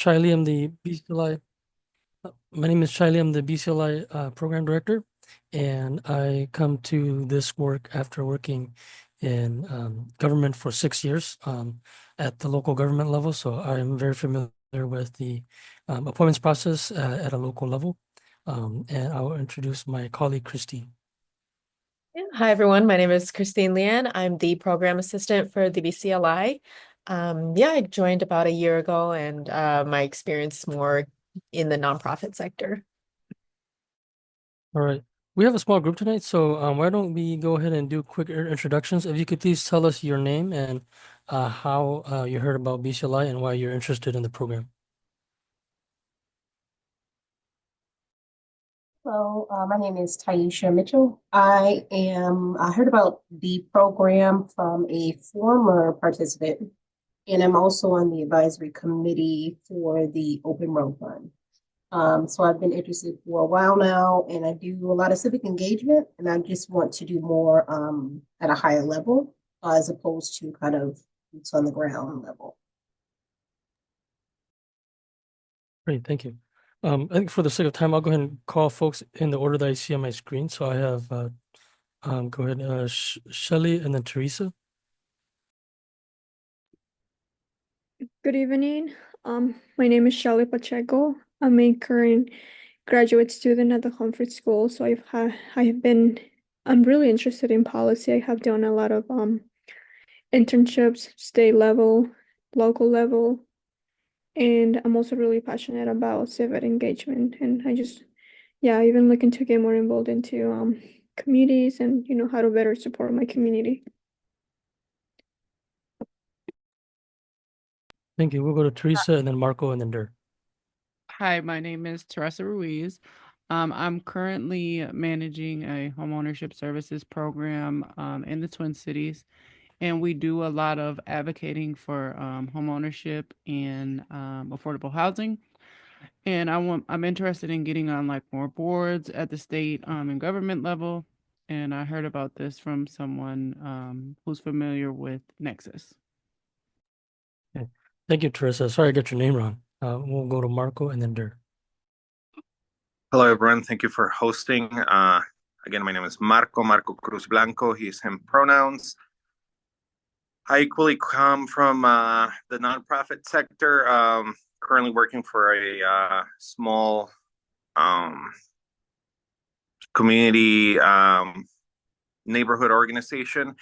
Shiley. I'm the BCLI. My name is Shiley. I'm the BCLI program director, and I come to this work after working in government for 6 years at the local government level. So I'm very familiar with the appointments process at a local level. And I will introduce my colleague, Christine. Yeah. Hi, everyone. My name is Christine Lian. I'm the program assistant for the BCLI. Yeah, I joined about a year ago, and my experience is more in the nonprofit sector. All right. We have a small group tonight, so why don't we go ahead and do quick introductions? If you could please tell us your name and how you heard about BCLI and why you're interested in the program. Hello, my name is Taisha Mitchell. I heard about the program from a former participant, and I'm also on the advisory committee for the Open Road Fund. So I've been interested for a while now, and I do a lot of civic engagement, and I just want to do more at a higher level as opposed to kind of boots on the ground level. Great, thank you. I think for the sake of time, I'll go ahead and call folks in the order that I see on my screen. So I have, go ahead, Shelley and then Teresa. Good evening. My name is Shelly Pacheco. I'm a current graduate student at the Humphrey School. So I'm really interested in policy. I have done a lot of internships, state level, local level, and I'm also really passionate about civic engagement. And even looking to get more involved into communities and how to better support my community. Thank you. We'll go to Teresa and then Marco and then Dur. Hi, my name is Teresa Ruiz. I'm currently managing a homeownership services program in the Twin Cities, and we do a lot of advocating for homeownership and affordable housing. And I'm interested in getting on like more boards at the state and government level. And I heard about this from someone who's familiar with Nexus. Okay. Thank you, Teresa. Sorry I got your name wrong. We'll go to Marco and then Dur. Hello, everyone. Thank you for hosting. Again, my name is Marco Cruz Blanco. He's, him pronouns. I equally come from the nonprofit sector, currently working for a small community neighborhood organization.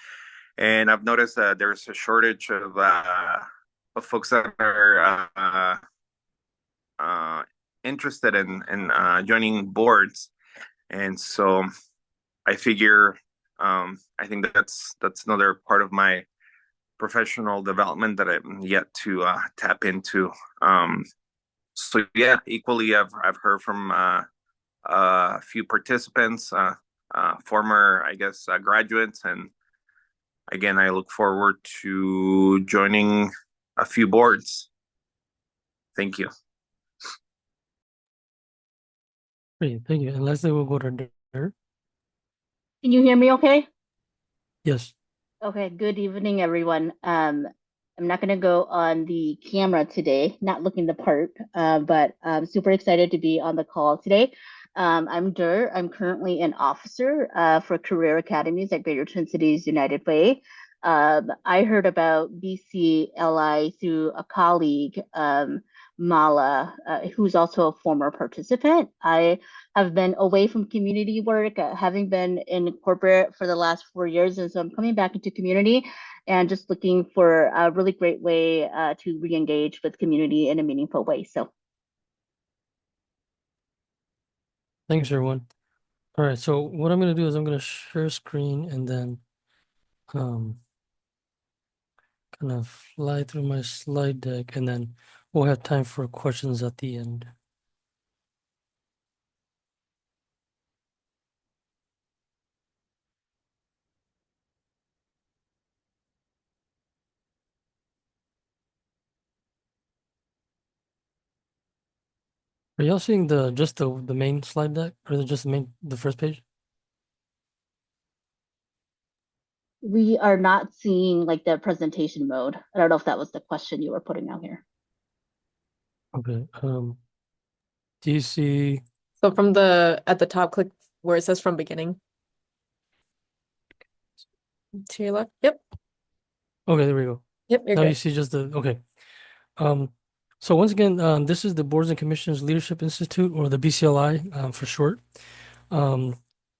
And I've noticed that there's a shortage of folks that are interested in joining boards. And so I figure I think that's another part of my professional development that I'm yet to tap into. So yeah, equally I've heard from a few participants, former I guess graduates, and again I look forward to joining a few boards. Thank you. Great, thank you. And Leslie will go to Dur. Can you hear me okay? Yes. Okay, good evening, everyone. I'm not going to go on the camera today, not looking the part, but I'm super excited to be on the call today. I'm Dur. I'm currently an officer for career academies at Greater Twin Cities United Way. I heard about BCLI through a colleague, Mala, who's also a former participant. I have been away from community work, having been in corporate for the last 4 years. And so I'm coming back into community and just looking for a really great way to re-engage with community in a meaningful way. So Thanks, everyone. All right, so what I'm going to do is I'm going to share screen and then kind of fly through my slide deck, and then we'll have time for questions at the end. Are y'all seeing just the main slide deck, or just the first page? we are not seeing like the presentation mode. I don't know if that was the question you were putting out here. Okay. Do you see? So at the top, click where it says from beginning. To your left. Yep. Okay, there we go. Yep, you're Now you good. see just the okay. Um, so once again, this is the Boards and Commissions Leadership Institute, or the BCLI, for short. Um,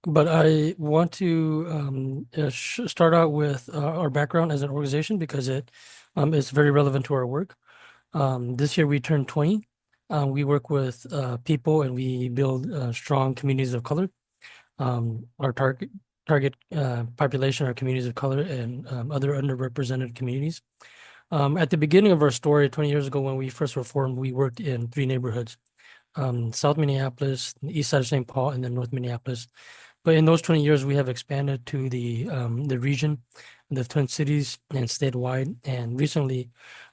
but I want to start out with our background as an organization because it is very relevant to our work. This year we turned 20. We work with people and we build strong communities of color. Our target population are communities of color and other underrepresented communities. At the beginning of our story, 20 years ago, when we first were formed, we worked in 3 neighborhoods: South Minneapolis, the east side of St. Paul, and then North Minneapolis. But in those 20 years, we have expanded to the region, the Twin Cities, and statewide. And recently,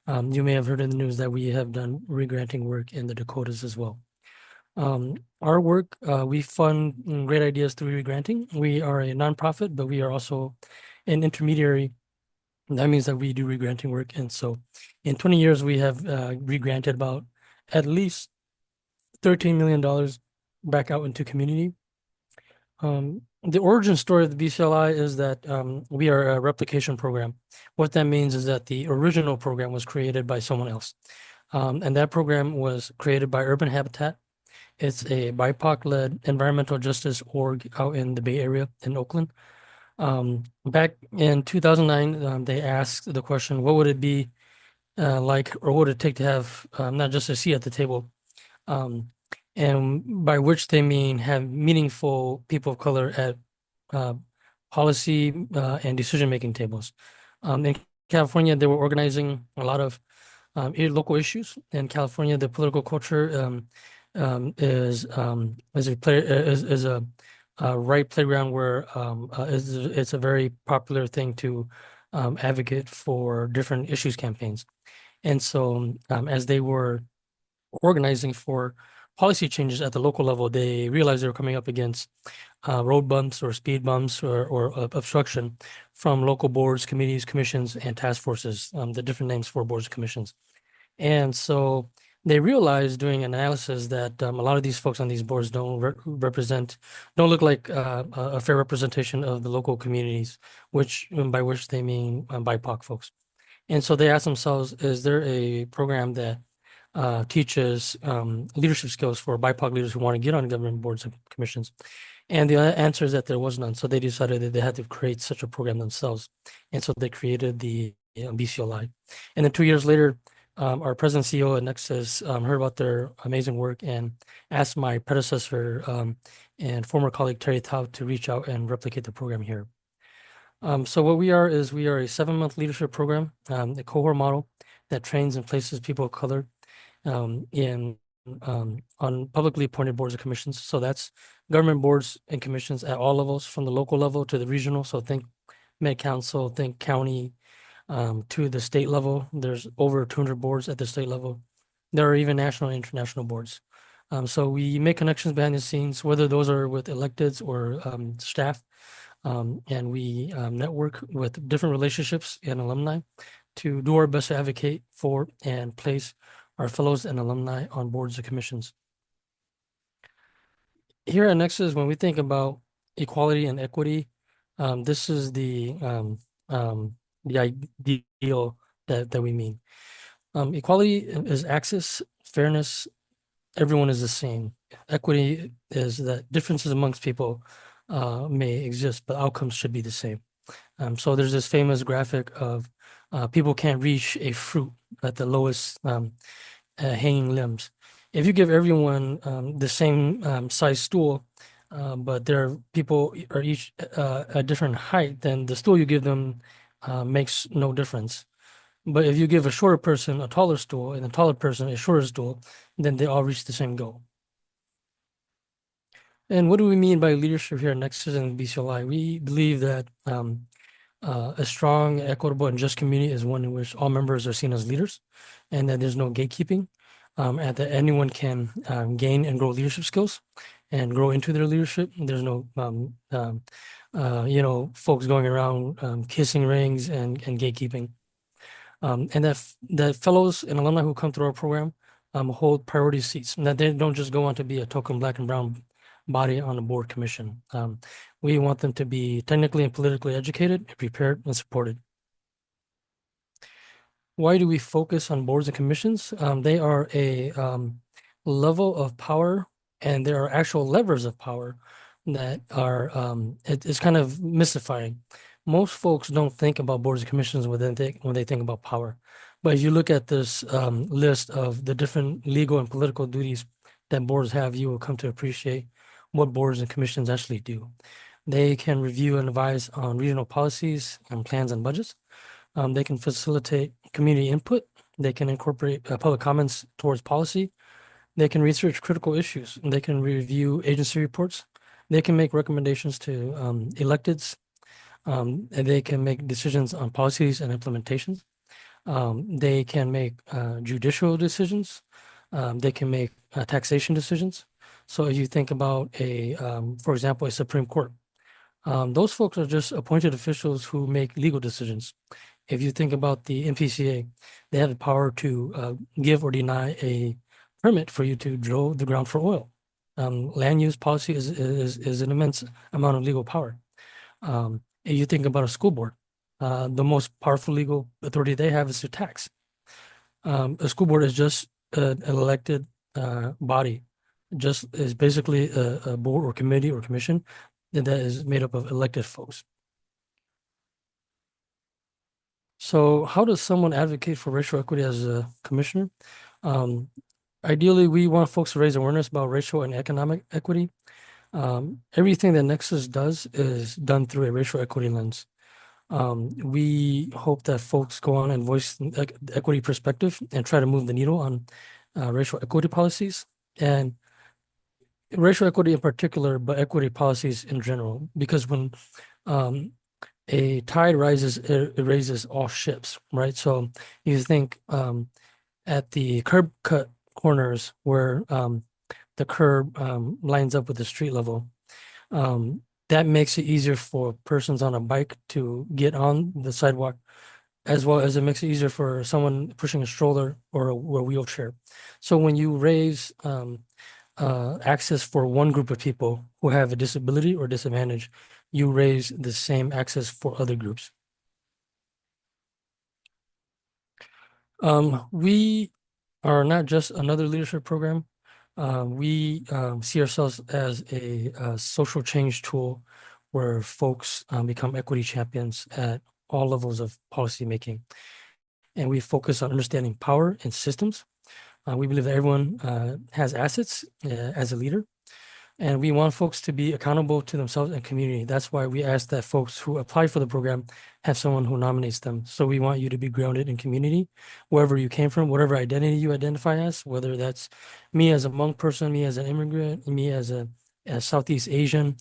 you may have heard in the news that we have done regranting work in the Dakotas as well. Our work, we fund great ideas through regranting. We are a nonprofit, but we are also an intermediary. That means that we do regranting work. And so in 20 years, we have regranted about at least $13 million back out into community. The origin story of the BCLI is that we are a replication program. What that means is that the original program was created by someone else. And that program was created by Urban Habitat. It's a BIPOC-led environmental justice org out in the Bay Area in Oakland. Back in 2009, they asked the question, what would it be like, or what would it take to have not just a seat at the table, and by which they mean have meaningful people of color at uh, policy and decision-making tables. In California, they were organizing a lot of local issues. In California, the political culture is a right playground where it's a very popular thing to advocate for different issues campaigns. And so, as they were organizing for policy changes at the local level, they realized they were coming up against road bumps or speed bumps or obstruction from local boards, committees, commissions, and task forces, the different names for boards and commissions. And so they realized doing analysis that a lot of these folks on these boards don't don't look like a fair representation of the local communities, which by which they mean BIPOC folks. And so they asked themselves, is there a program that teaches leadership skills for BIPOC leaders who want to get on government boards and commissions? And the answer is that there was none. So they decided that they had to create such a program themselves. And so they created the BCLI. And then 2 years later, our president CEO at Nexus heard about their amazing work and asked my predecessor and former colleague Terry Tao to reach out and replicate the program here. So what we are is we are a 7-month leadership program, a cohort model that trains and places people of color in on publicly appointed boards and commissions. So that's government boards and commissions at all levels, from the local level to the regional. So think Met Council, think county, to the state level. There's over 200 boards at the state level. There are even national and international boards. So we make connections behind the scenes, whether those are with electeds or staff. And we network with different relationships and alumni to do our best to advocate for and place our fellows and alumni on boards and commissions. Here at Nexus, when we think about equality and equity, this is the ideal that we mean. Equality is access, fairness, everyone is the same. Equity is that differences amongst people may exist, but outcomes should be the same. So there's this famous graphic of people can't reach a fruit at the lowest hanging limbs. If you give everyone the same size stool, but their people are each a different height, then the stool you give them makes no difference. But if you give a shorter person a taller stool and a taller person a shorter stool, then they all reach the same goal. And what do we mean by leadership here at Nexus and BCLI? We believe that a strong, equitable, and just community is one in which all members are seen as leaders, and that there's no gatekeeping, and that anyone can gain and grow leadership skills and grow into their leadership. There's no, folks going around kissing rings and gatekeeping. And that fellows and alumni who come through our program hold priority seats, and that they don't just go on to be a token black and brown body on a board commission. We want them to be technically and politically educated, prepared, and supported. Why do we focus on boards and commissions? They are a level of power, and there are actual levers of power that are it's kind of mystifying. Most folks don't think about boards and commissions when they think about power. But if you look at this list of the different legal and political duties that boards have, you will come to appreciate what boards and commissions actually do. They can review and advise on regional policies and plans and budgets. They can facilitate community input. They can incorporate public comments towards policy. They can research critical issues. They can review agency reports. They can make recommendations to electeds. And they can make decisions on policies and implementations. They can make judicial decisions. They can make taxation decisions. So if you think about for example, a Supreme Court, those folks are just appointed officials who make legal decisions. If you think about the MPCA, they have the power to give or deny a permit for you to drill the ground for oil. Land use policy is an immense amount of legal power. If you think about a school board, the most powerful legal authority they have is to tax. A school board is just an elected body, just is basically a board or committee or commission that is made up of elected folks. So how does someone advocate for racial equity as a commissioner? Ideally, we want folks to raise awareness about racial and economic equity. Everything that Nexus does is done through a racial equity lens. We hope that folks go on and voice the equity perspective and try to move the needle on racial equity policies and racial equity in particular, but equity policies in general. Because when a tide rises, it raises all ships, right? So you think at the curb cut corners where the curb lines up with the street level, that makes it easier for persons on a bike to get on the sidewalk, as well as it makes it easier for someone pushing a stroller or a wheelchair. So when you raise access for one group of people who have a disability or disadvantage, you raise the same access for other groups. We are not just another leadership program. We see ourselves as a social change tool where folks become equity champions at all levels of policymaking. And we focus on understanding power and systems. We believe that everyone has assets as a leader. And we want folks to be accountable to themselves and community. That's why we ask that folks who apply for the program have someone who nominates them. So we want you to be grounded in community, wherever you came from, whatever identity you identify as, whether that's me as a Hmong person, me as an immigrant, me as a Southeast Asian.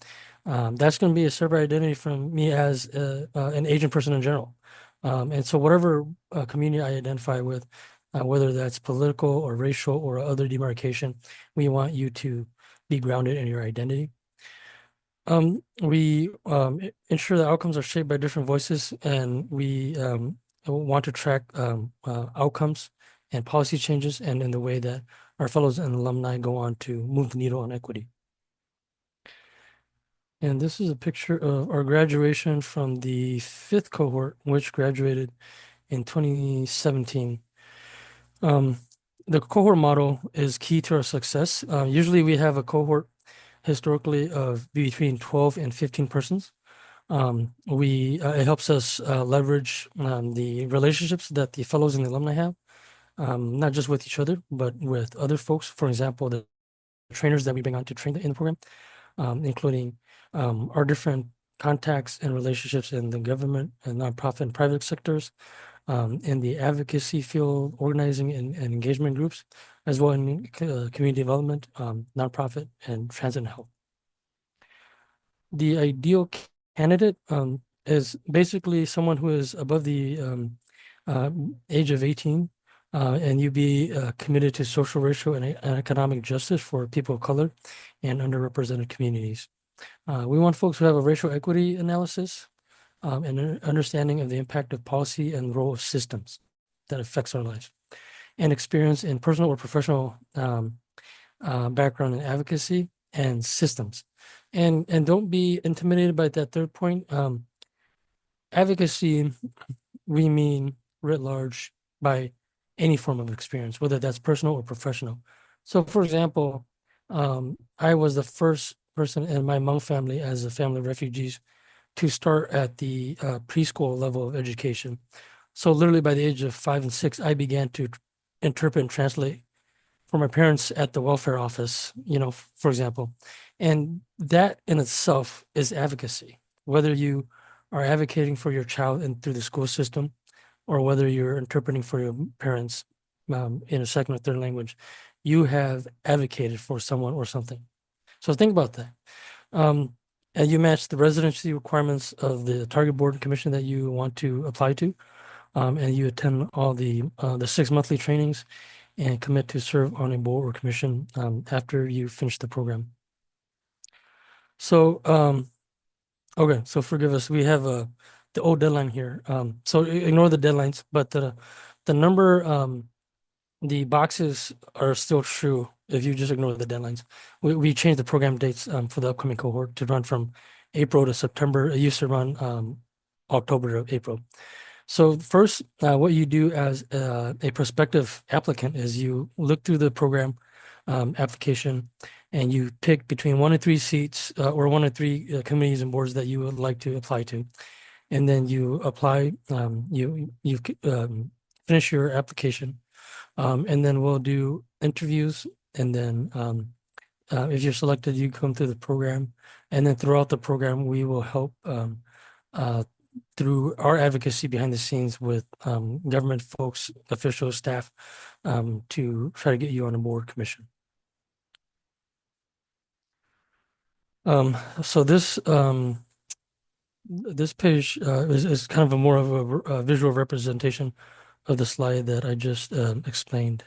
That's going to be a separate identity from me as an Asian person in general. And so whatever community I identify with, whether that's political or racial or other demarcation, we want you to be grounded in your identity. We ensure that outcomes are shaped by different voices, and we want to track outcomes and policy changes and in the way that our fellows and alumni go on to move the needle on equity. And this is a picture of our graduation from the 5th cohort, which graduated in 2017. The cohort model is key to our success. Usually we have a cohort historically of between 12 and 15 persons. It helps us leverage the relationships that the fellows and the alumni have, not just with each other, but with other folks. For example, the trainers that we bring on to train in the program, including our different contacts and relationships in the government and nonprofit and private sectors, in the advocacy field, organizing and engagement groups, as well in community development, nonprofit, and transit and health. The ideal candidate is basically someone who is above the age of 18, and you be committed to social, racial, and economic justice for people of color and underrepresented communities. We want folks who have a racial equity analysis, and an understanding of the impact of policy and the role of systems that affects our lives. and experience in personal or professional background in advocacy and systems. And don't be intimidated by that third point. Advocacy, we mean writ large by any form of experience, whether that's personal or professional. So, for example, I was the first person in my Hmong family as a family of refugees to start at the preschool level of education. So, literally by the age of 5 and 6, I began to interpret and translate for my parents at the welfare office, for example. And that in itself is advocacy, whether you are advocating for your child and through the school system, or whether you're interpreting for your parents in a second or third language, you have advocated for someone or something. So think about that. And you match the residency requirements of the target board and commission that you want to apply to, and you attend all the 6 monthly trainings and commit to serve on a board or commission after you finish the program. So, okay, so forgive us. We have the old deadline here. So ignore the deadlines, but the number, the boxes are still true if you just ignore the deadlines. We changed the program dates for the upcoming cohort to run from April to September. It used to run October to April. So first, what you do as a prospective applicant is you look through the program application and you pick between 1 and 3 seats or 1 or 3 committees and boards that you would like to apply to. And then you apply, you finish your application, and then we'll do interviews. And then if you're selected, you come through the program. And then throughout the program, we will help through our advocacy behind the scenes with government folks, officials, staff, to try to get you on a board commission. So this page is kind of a more of a visual representation of the slide that I just explained.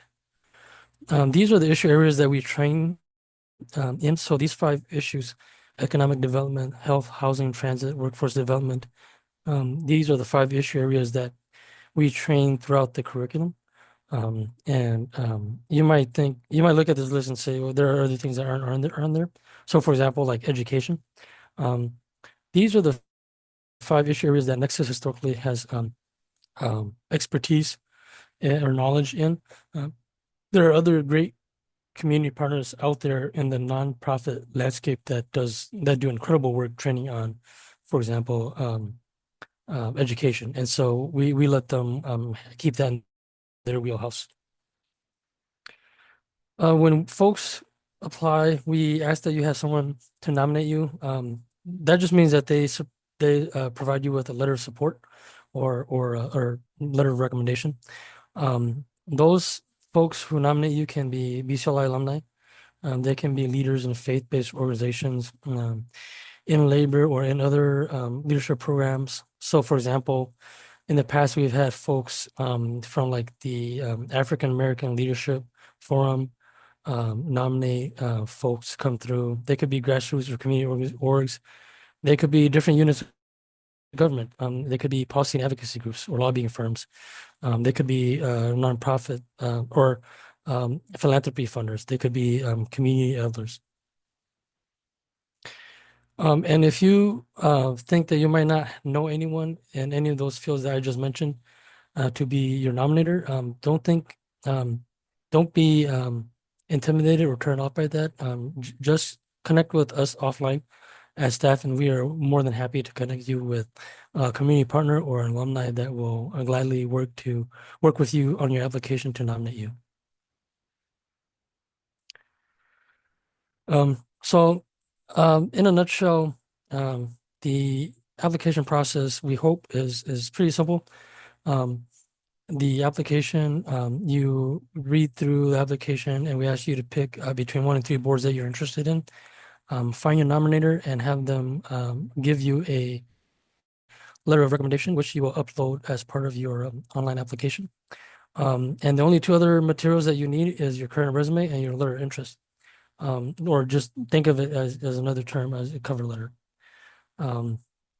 These are the issue areas that we train in. So these 5 issues: economic development, health, housing, transit, workforce development. These are the 5 issue areas that we train throughout the curriculum. You might look at this list and say, well, there are other things that aren't on there. So for example, like education. These are the 5 issue areas that Nexus historically has expertise or knowledge in. There are other great community partners out there in the nonprofit landscape that do incredible work training on, for example, education. And so we let them keep that in their wheelhouse. When folks apply, we ask that you have someone to nominate you. That just means that they provide you with a letter of support or letter of recommendation. Those folks who nominate you can be BCLI alumni. They can be leaders in faith-based organizations, in labor or in other leadership programs. So, for example, in the past, we've had folks from like the African American Leadership Forum nominate folks come through. They could be grassroots or community orgs. They could be different units of government. They could be policy and advocacy groups or lobbying firms. They could be nonprofit or philanthropy funders. They could be community elders. And if you think that you might not know anyone in any of those fields that I just mentioned to be your nominator, don't be intimidated or turned off by that. Just connect with us offline as staff, and we are more than happy to connect you with a community partner or an alumni that will gladly work with you on your application to nominate you. So in a nutshell, the application process, we hope, is pretty simple. The application, you read through the application and we ask you to pick between 1 and 3 boards that you're interested in. Find your nominator and have them give you a letter of recommendation, which you will upload as part of your online application. And the only 2 other materials that you need is your current resume and your letter of interest. Or just think of it as another term, as a cover letter.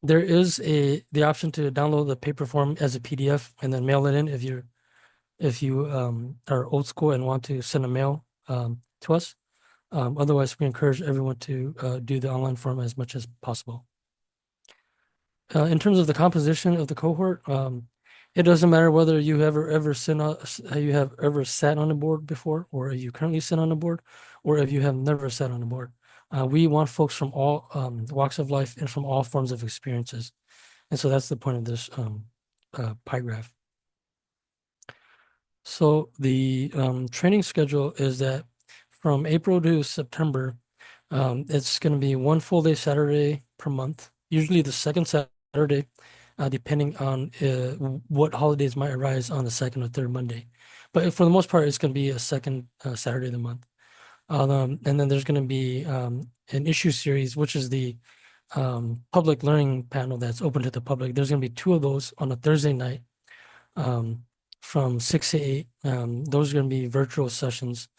There is the option to download the paper form as a PDF and then mail it in if if you are old school and want to send a mail to us. Otherwise, we encourage everyone to do the online form as much as possible. In terms of the composition of the cohort, it doesn't matter whether you have ever sat on a board before, or you currently sit on a board, or if you have never sat on a board. We want folks from all walks of life and from all forms of experiences. And so that's the point of this pie graph. So the training schedule is that from April to September, it's going to be one full day Saturday per month, usually the second Saturday, depending on what holidays might arise on the second or third Monday. But for the most part, it's going to be a second Saturday of the month. And then there's going to be an issue series, which is the public learning panel that's open to the public. There's going to be 2 of those on a Thursday night from 6 to 8. Those are going to be virtual sessions.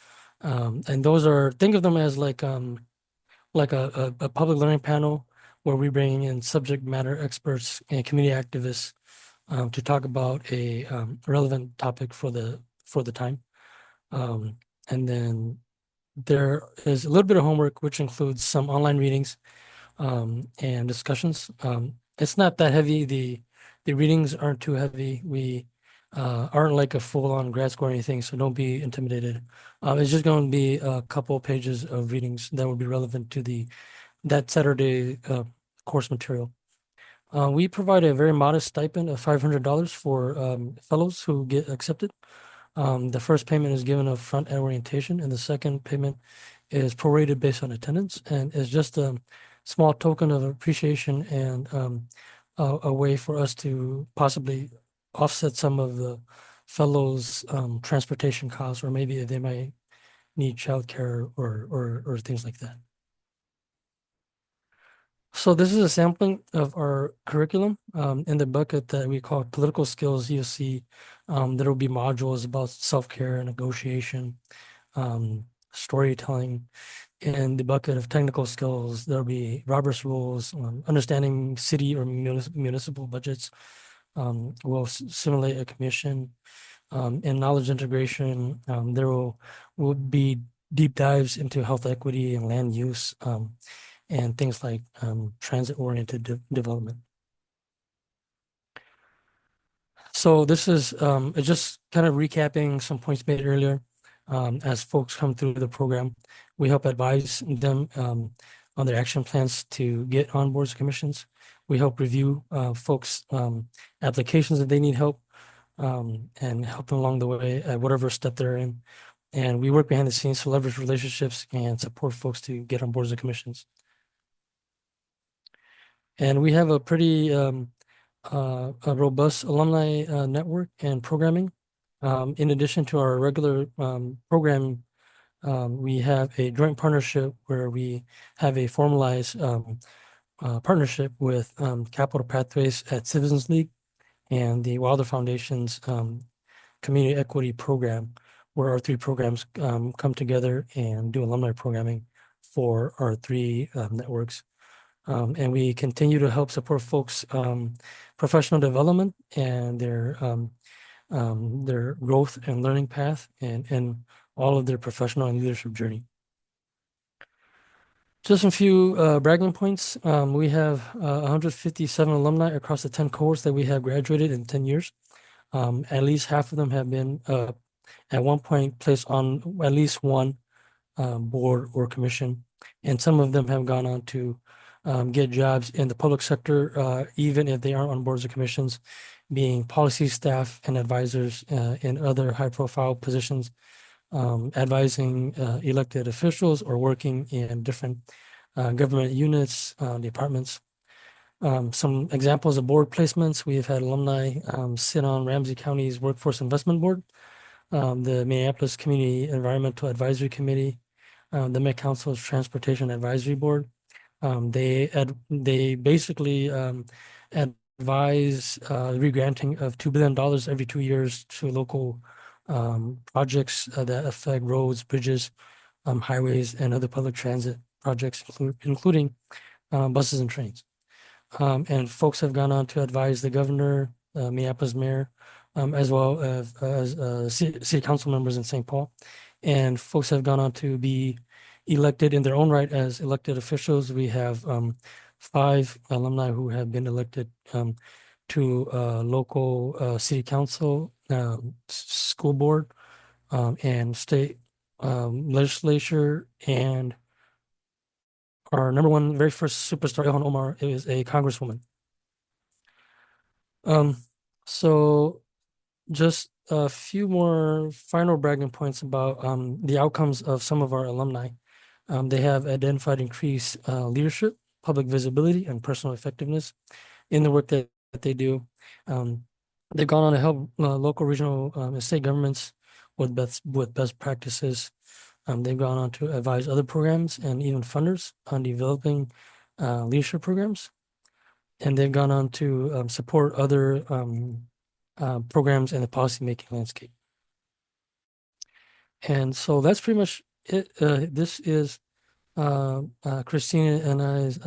And those are, think of them as like a public learning panel where we bring in subject matter experts and community activists to talk about a relevant topic for the time. And then there is a little bit of homework, which includes some online readings and discussions. It's not that heavy. The readings aren't too heavy. We aren't like a full-on grad school or anything, so don't be intimidated. It's just going to be a couple pages of readings that will be relevant to that Saturday course material. We provide a very modest stipend of $500 for fellows who get accepted. The first payment is given up front at orientation, and the second payment is prorated based on attendance, and is just a small token of appreciation and a way for us to possibly offset some of the fellows' transportation costs, or maybe if they might need childcare or things like that. So this is a sampling of our curriculum. In the bucket that we call political skills, you'll see there will be modules about self-care, negotiation, storytelling. In the bucket of technical skills, there'll be Robert's rules, understanding city or municipal budgets. We'll simulate a commission. In knowledge integration, there will be deep dives into health equity and land use. And things like transit-oriented development. So this is just kind of recapping some points made earlier. As folks come through the program, we help advise them on their action plans to get on boards and commissions. We help review folks' applications if they need help and help them along the way at whatever step they're in. And we work behind the scenes to leverage relationships and support folks to get on boards and commissions. And we have a pretty a robust alumni network and programming. In addition to our regular program, we have a joint partnership where we have a formalized partnership with Capital Pathways at Citizens League and the Wilder Foundation's Community Equity Program, where our 3 programs come together and do alumni programming for our 3 networks. And we continue to help support folks' professional development and their growth and learning path and all of their professional and leadership journey. Just a few bragging points. We have 157 alumni across the 10 cohorts that we have graduated in 10 years. At least half of them have been at one point placed on at least one board or commission. And some of them have gone on to get jobs in the public sector, even if they aren't on boards or commissions, being policy staff and advisors in other high-profile positions, advising elected officials or working in different government units, departments. Some examples of board placements: we've had alumni sit on Ramsey County's Workforce Investment Board, the Minneapolis Community Environmental Advisory Committee, the Met Council's Transportation Advisory Board. They basically advise regranting of $2 billion every 2 years to local projects that affect roads, bridges, highways, and other public transit projects, including buses and trains. And folks have gone on to advise the governor, Minneapolis mayor, as well as city council members in St. Paul. And folks have gone on to be elected in their own right as elected officials. We have 5 alumni who have been elected to local city council, school board, and state legislature. And our number one, very first superstar, Ilhan Omar, is a congresswoman. So just a few more final bragging points about the outcomes of some of our alumni. They have identified increased leadership, public visibility, and personal effectiveness in the work that they do. They've gone on to help local, regional, and state governments with best practices. They've gone on to advise other programs and even funders on developing leadership programs. And they've gone on to support other programs in the policymaking landscape. And so that's pretty much it. This is Christina and I's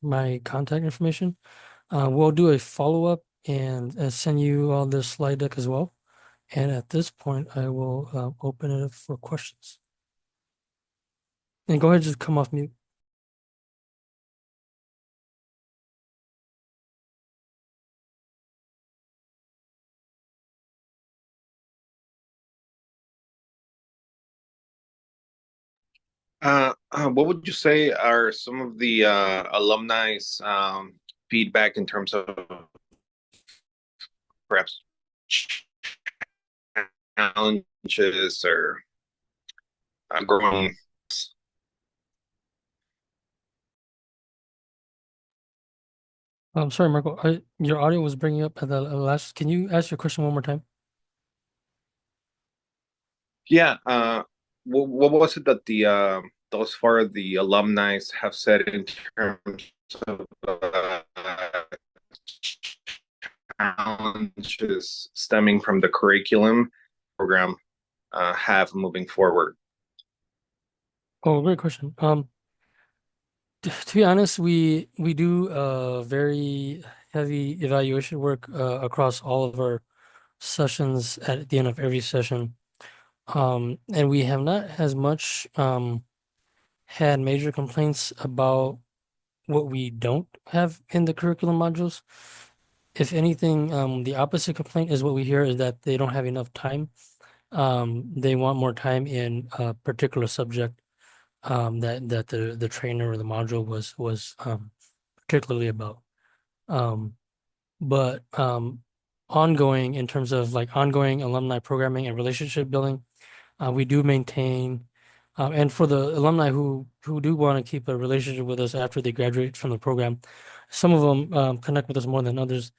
my contact information. We'll do a follow-up and send you all this slide deck as well. And at this point, I will open it up for questions. And go ahead, just come off mute. What would you say are some of the alumni's feedback in terms of perhaps challenges or growing? I'm sorry, Marco. Your audio was bringing up at the last. Can you ask your question one more time? Yeah. What was it that the thus far the alumni have said in terms of challenges stemming from the curriculum program have moving forward? Oh, great question. To be honest, we do very heavy evaluation work across all of our sessions at the end of every session. And we have not as much had major complaints about what we don't have in the curriculum modules. If anything, the opposite complaint is what we hear is that they don't have enough time. They want more time in a particular subject that the trainer or the module was particularly about. But ongoing in terms of like ongoing alumni programming and relationship building, we do maintain. And for the alumni who do want to keep a relationship with us after they graduate from the program, some of them connect with us more than others.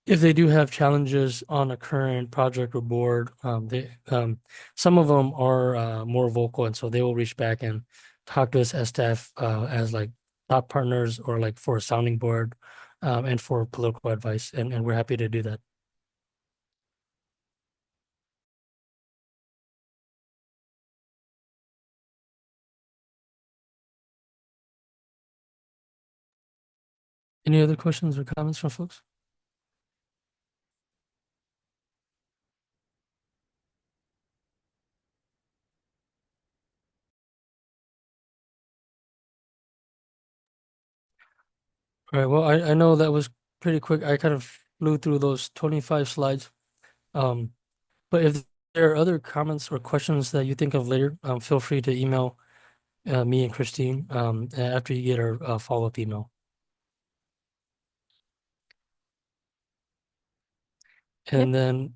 If they do have challenges on a current project or board, some of them are more vocal, and so they will reach back and talk to us as staff, as like thought partners or like for a sounding board, and for political advice, and we're happy to do that. Any other questions or comments from folks? All right, well, I know that was pretty quick. I kind of flew through those 25 slides. But if there are other comments or questions that you think of later, feel free to email me and Christine after you get our follow-up email. And then,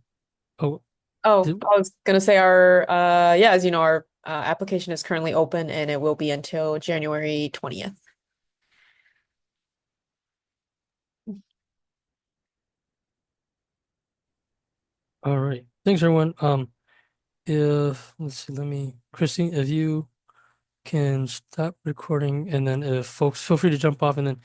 oh, Oh, did- I was gonna say our yeah, as you know, our application is currently open and it will be until January 20th. all right. Thanks, everyone. Let's see, Christine, if you can stop recording, and then if folks feel free to jump off, and then